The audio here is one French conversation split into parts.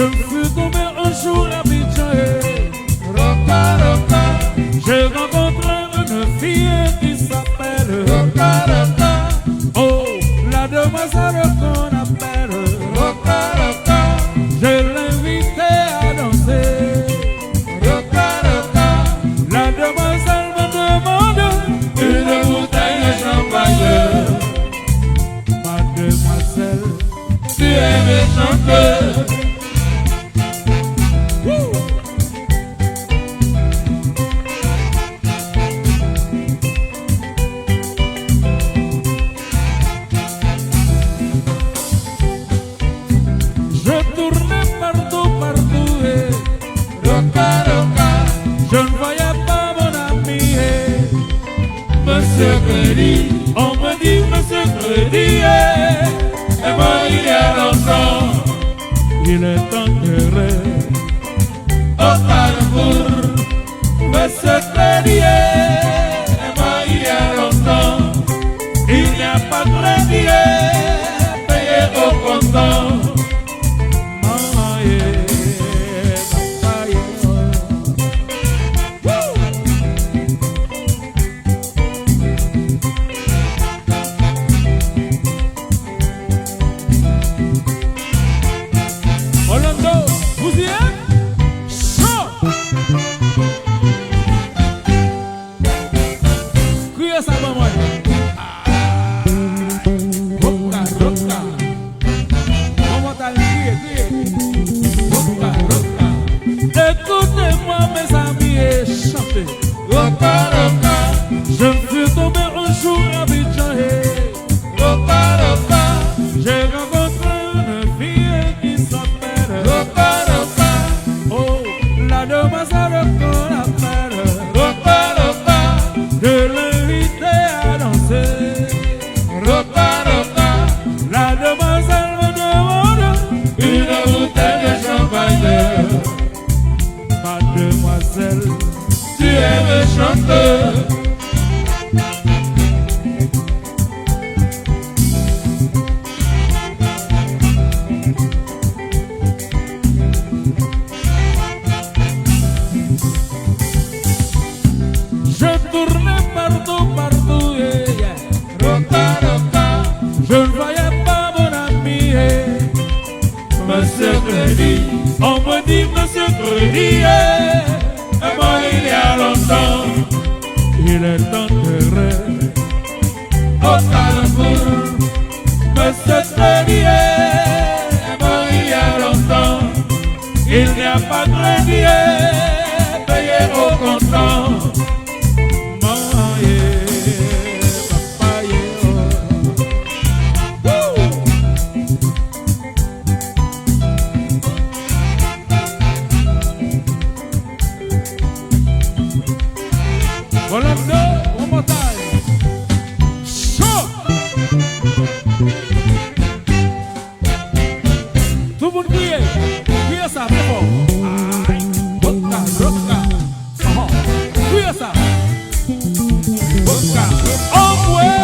Je me suis tombé un jour à Abidjan. Roca, roca. J'ai rencontré une fille qui s'appelle Roca, roca. Oh, la demoiselle qu'on appelle Roca, roca. Je l'invitais à danser. Roca, roca. La demoiselle me demande une bouteille de champagne. Mademoiselle, tu aimes chanter? Je ne voyais pas mon ami, Monsieur Crédit. On me dit Monsieur Crédit, et moi il y a longtemps, il est enterré au carrefour. Monsieur Crédit, et moi il y a longtemps, il n'y a pas de crédit, payé au comptant. Écoutez-moi mes amis et chantez. Roca, roca. Je me suis tombé un jour à Abidjan. Roca, roca. J'ai rencontré une fille qui s'appelle Roca, roca. Oh, la demoiselle qu'on appelle Roca, roca. Je l'invitais à danser. Roca, roca. La demoiselle me demande une bouteille de champagne. Mademoiselle, tu aimes chanter? Je tournais partout, partout, yeah. Roca, roca. Je ne voyais pas mon ami, Monsieur Crédit. On me dit Monsieur Crédit, et moi il y a longtemps, il est enterré au carrefour. Monsieur Crédit, et moi il y a longtemps, il n'y a pas de crédit, payé au comptant. One more time. Show. Tout le monde crie. Crie ça, très fort. Roca, roca. Crie ça. Roca. Oh ouais.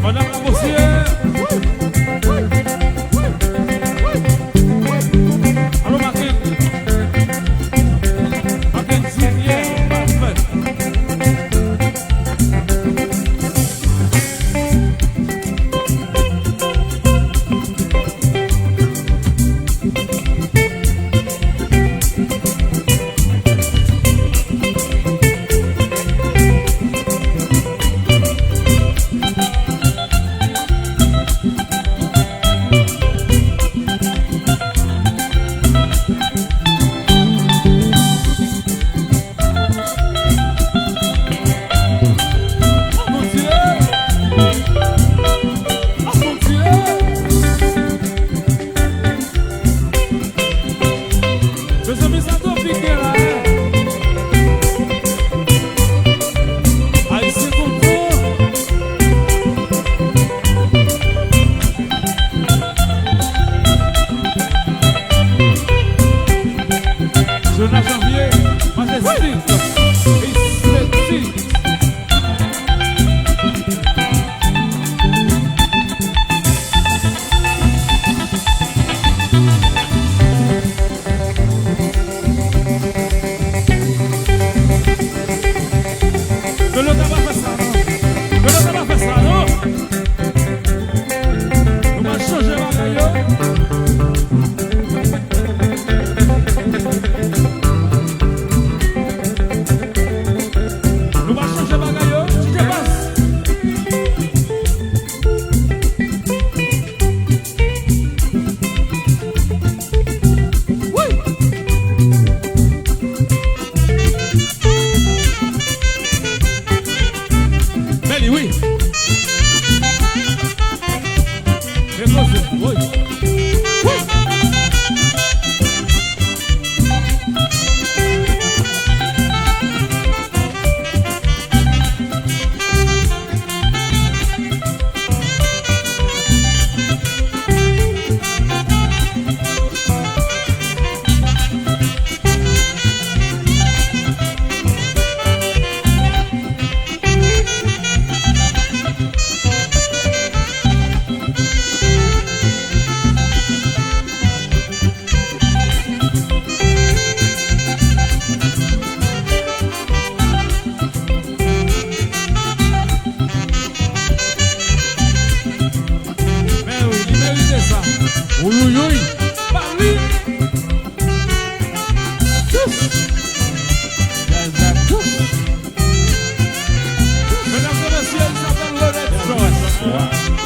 Madame la bossière. Allô, Martin. Martin, Sylvia, parfait. Jonas Janvier, Majestic, Esthétique. Que le tabac fait ça, non? Que le tabac fait ça, non? On va changer la gaillot. Oui. Entonces, voy. Oui, oui, oui. Paris. Mesdames et messieurs, il s'appelle Lorette Jones.